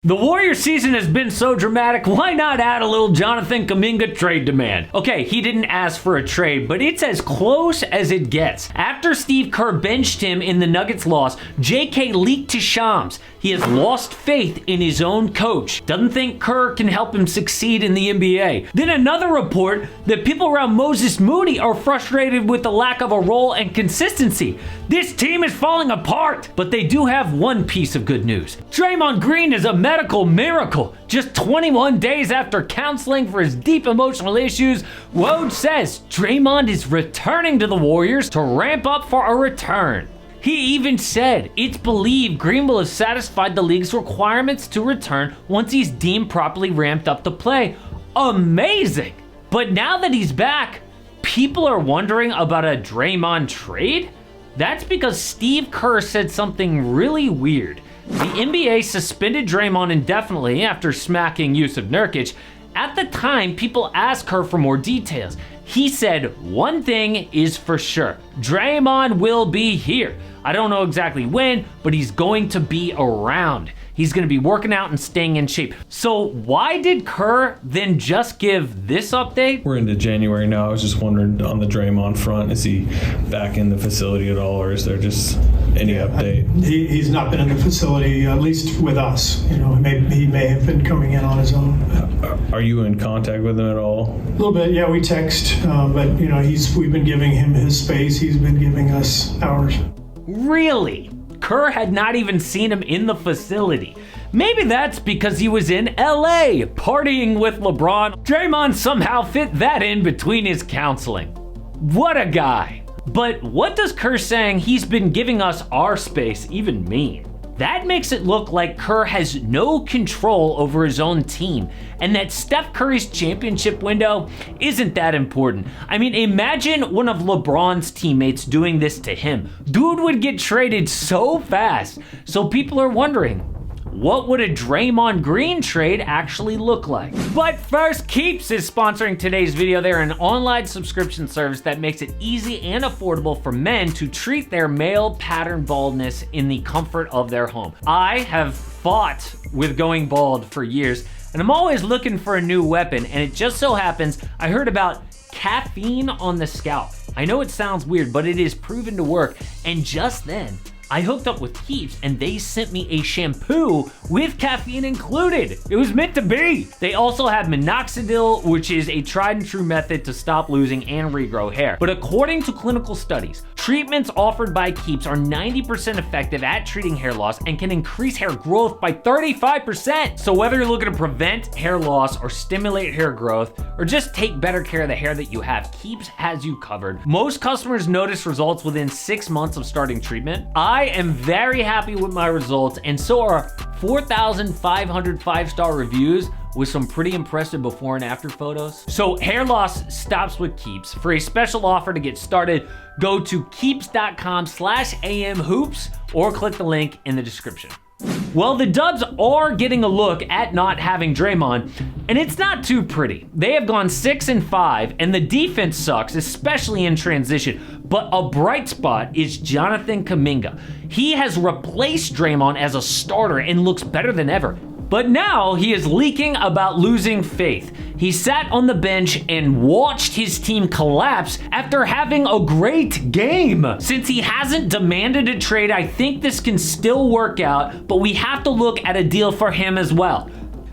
The Warriors season has been so dramatic, why not add a little Jonathan Kuminga trade demand? Okay, he didn't ask for a trade, but it's as close as it gets. After Steve Kerr benched him in the Nuggets loss, JK leaked to Shams. He has lost faith in his own coach. Doesn't think Kerr can help him succeed in the NBA. Then another report that people around Moses Moody are frustrated with the lack of a role and consistency. This team is falling apart, but they do have one piece of good news. Draymond Green is a medical miracle. Just 21 days after counseling for his deep emotional issues, Woj says Draymond is returning to the Warriors to ramp up for a return. He even said it's believed Green will have satisfied the league's requirements to return once he's deemed properly ramped up to play. Amazing! But now that he's back, people are wondering about a Draymond trade? That's because Steve Kerr said something really weird. The NBA suspended Draymond indefinitely after smacking Yusuf Nurkic. At the time, people asked Kerr for more details. He said, one thing is for sure, Draymond will be here. I don't know exactly when, but he's going to be around. He's going to be working out and staying in shape. So why did Kerr then just give this update? We're into January now. I was just wondering on the Draymond front, is he back in the facility at all, or is there just any update? He's not been in the facility, at least with us. You know, he may have been coming in on his own. Are you in contact with him at all? A little bit, yeah. We text, but you know, we've been giving him his space. He's been giving us ours. Really? Kerr had not even seen him in the facility. Maybe that's because he was in LA partying with LeBron. Draymond somehow fit that in between his counseling. What a guy. But what does Kerr saying he's been giving us our space even mean? That makes it look like Kerr has no control over his own team, and that Steph Curry's championship window isn't that important. I mean, imagine one of LeBron's teammates doing this to him. Dude would get traded so fast. So people are wondering, what would a Draymond Green trade actually look like? But first, Keeps is sponsoring today's video. They're an online subscription service that makes it easy and affordable for men to treat their male pattern baldness in the comfort of their home. I have fought with going bald for years, and I'm always looking for a new weapon, and it just so happens I heard about caffeine on the scalp. I know it sounds weird, but it is proven to work, and just then, I hooked up with Keeps and they sent me a shampoo with caffeine included. It was meant to be. They also have minoxidil, which is a tried and true method to stop losing and regrow hair. But according to clinical studies, treatments offered by Keeps are 90% effective at treating hair loss and can increase hair growth by 35%. So whether you're looking to prevent hair loss or stimulate hair growth, or just take better care of the hair that you have, Keeps has you covered. Most customers notice results within 6 months of starting treatment. I am very happy with my results, and so are 4,500 5-star reviews with some pretty impressive before and after photos. So hair loss stops with Keeps. For a special offer to get started, go to keeps.com/amhoops or click the link in the description. Well, the Dubs are getting a look at not having Draymond, and it's not too pretty. They have gone 6-5, and the defense sucks, especially in transition. But a bright spot is Jonathan Kuminga. He has replaced Draymond as a starter and looks better than ever. But now he is leaking about losing faith. He sat on the bench and watched his team collapse after having a great game. Since he hasn't demanded a trade, I think this can still work out, but we have to look at a deal for him as well.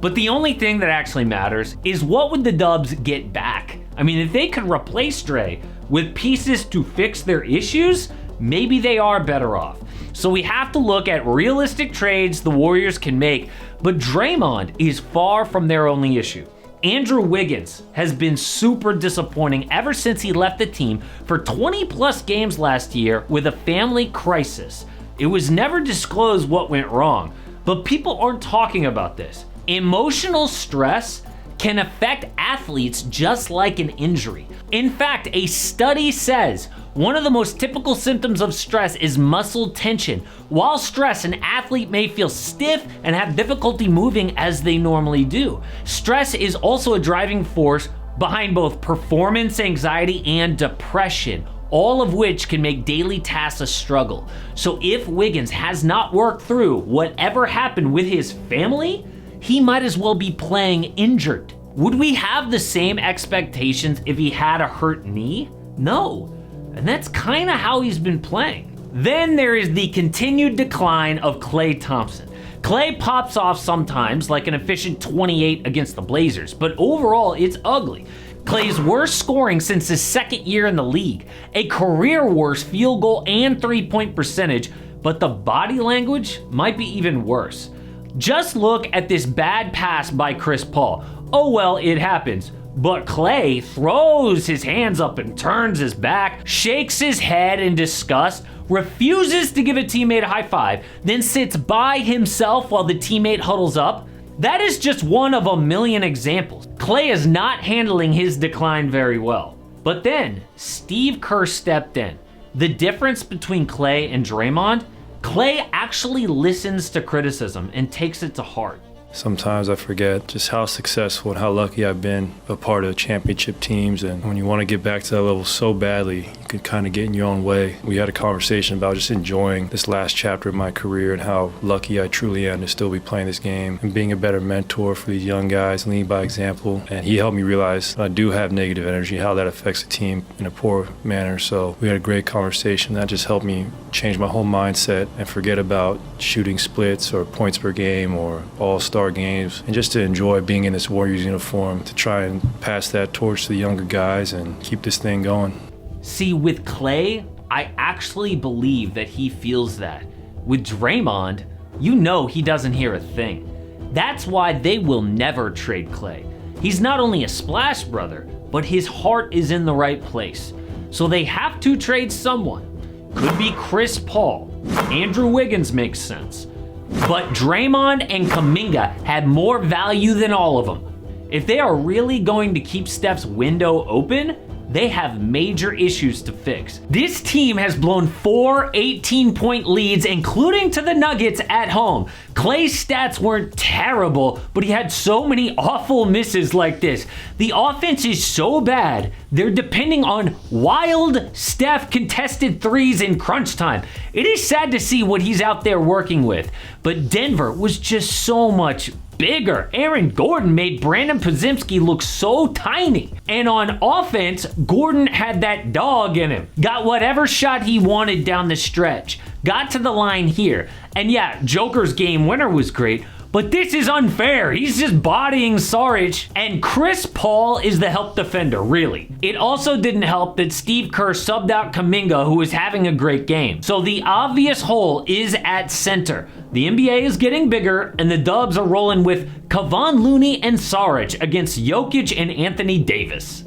But the only thing that actually matters is what would the Dubs get back? I mean, if they could replace Dre with pieces to fix their issues, maybe they are better off. So we have to look at realistic trades the Warriors can make, but Draymond is far from their only issue. Andrew Wiggins has been super disappointing ever since he left the team for 20 plus games last year with a family crisis. It was never disclosed what went wrong, but people aren't talking about this. Emotional stress can affect athletes just like an injury. In fact, a study says one of the most typical symptoms of stress is muscle tension. While stressed, an athlete may feel stiff and have difficulty moving as they normally do. Stress is also a driving force behind both performance anxiety and depression. all of which can make daily tasks a struggle. So if Wiggins has not worked through whatever happened with his family, he might as well be playing injured. Would we have the same expectations if he had a hurt knee? No. And that's kind of how he's been playing. Then there is the continued decline of Klay Thompson. Klay pops off sometimes, like an efficient 28 against the Blazers, but overall it's ugly. Klay's worst scoring since his second year in the league, a career worst field goal and three-point percentage, but the body language might be even worse. Just look at this bad pass by Chris Paul. Oh well, it happens. But Klay throws his hands up and turns his back, shakes his head in disgust, refuses to give a teammate a high five, then sits by himself while the teammate huddles up. That is just one of a million examples. Klay is not handling his decline very well. But then, Steve Kerr stepped in. The difference between Klay and Draymond? Klay actually listens to criticism and takes it to heart. Sometimes I forget just how successful and how lucky I've been a part of championship teams, and when you want to get back to that level so badly, you can kind of get in your own way. We had a conversation about just enjoying this last chapter of my career and how lucky I truly am to still be playing this game and being a better mentor for these young guys, leading by example. And he helped me realize I do have negative energy, how that affects the team in a poor manner. So we had a great conversation that just helped me change my whole mindset and forget about shooting splits or points per game or all-star games, and just to enjoy being in this Warriors uniform, to try and pass that torch to the younger guys and keep this thing going. See, with Klay, I actually believe that he feels that. With Draymond, you know he doesn't hear a thing. That's why they will never trade Klay. He's not only a splash brother, but his heart is in the right place. So they have to trade someone. Could be Chris Paul. Andrew Wiggins makes sense. But Draymond and Kuminga had more value than all of them. If they are really going to keep Steph's window open, they have major issues to fix. This team has blown 4 18-point leads, including to the Nuggets at home. Klay's stats weren't terrible, but he had so many awful misses like this. The offense is so bad, they're depending on wild Steph contested threes in crunch time. It is sad to see what he's out there working with, but Denver was just so much bigger. Aaron Gordon made Brandon Podziemski look so tiny. And on offense, Gordon had that dog in him. Got whatever shot he wanted down the stretch. Got to the line here. And yeah, Joker's game winner was great, but this is unfair. He's just bodying Saric, and Chris Paul is the help defender, really. It also didn't help that Steve Kerr subbed out Kuminga, who was having a great game. So the obvious hole is at center. The NBA is getting bigger, and the Dubs are rolling with Kevon Looney and Saric against Jokic and Anthony Davis.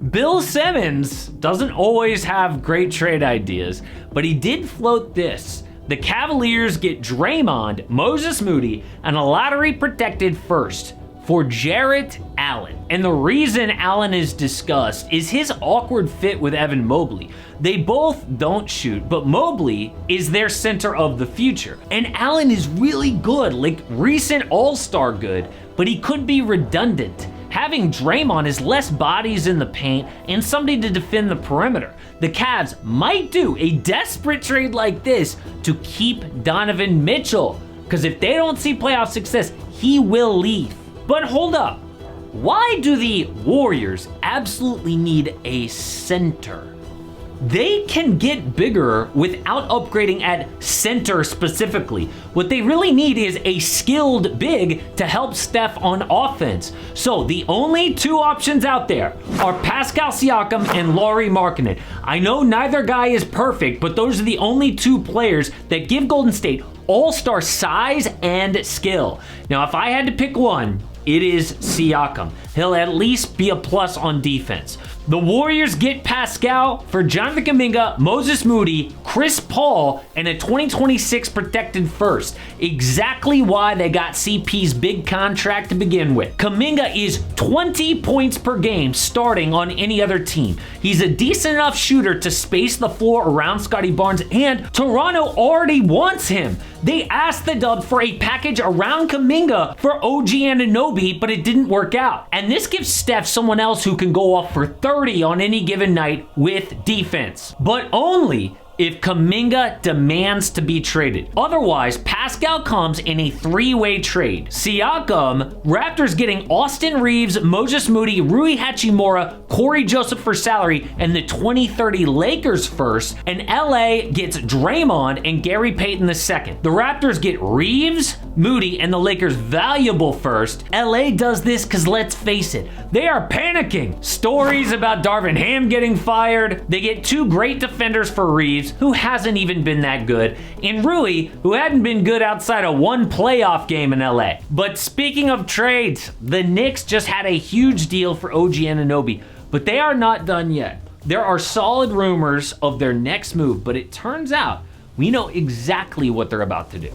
Bill Simmons doesn't always have great trade ideas, but he did float this. The Cavaliers get Draymond, Moses Moody, and a lottery-protected first for Jarrett Allen. And the reason Allen is discussed is his awkward fit with Evan Mobley. They both don't shoot, but Mobley is their center of the future. And Allen is really good, like recent all-star good, but he could be redundant. Having Draymond is less bodies in the paint and somebody to defend the perimeter. The Cavs might do a desperate trade like this to keep Donovan Mitchell, because if they don't see playoff success, he will leave. But hold up, why do the Warriors absolutely need a center? They can get bigger without upgrading at center specifically. What they really need is a skilled big to help Steph on offense. So the only two options out there are Pascal Siakam and Lauri Markkanen. I know neither guy is perfect, but those are the only two players that give Golden State all-star size and skill. Now, if I had to pick one, it is Siakam. He'll at least be a plus on defense. The Warriors get Pascal for Jonathan Kuminga, Moses Moody, Chris Paul, and a 2026 protected first. Exactly why they got CP's big contract to begin with. Kuminga is 20 points per game starting on any other team. He's a decent enough shooter to space the floor around Scottie Barnes, and Toronto already wants him. They asked the Dubs for a package around Kuminga for OG Anunoby, but it didn't work out. And this gives Steph someone else who can go off for 30 on any given night with defense. But only if Kuminga demands to be traded. Otherwise, Pascal comes in a three-way trade. Siakam, Raptors getting Austin Reeves, Moses Moody, Rui Hachimura, Corey Joseph for salary, and the 2030 Lakers first, and LA gets Draymond and Gary Payton II. The Raptors get Reeves, Moody, and the Lakers valuable first. LA does this because let's face it, they are panicking. Stories about Darvin Ham getting fired. They get two great defenders for Reeves, who hasn't even been that good, and Rui, who hadn't been good outside of one playoff game in LA. But speaking of trades, the Knicks just had a huge deal for OG Anunoby, but they are not done yet. There are solid rumors of their next move, but it turns out we know exactly what they're about to do.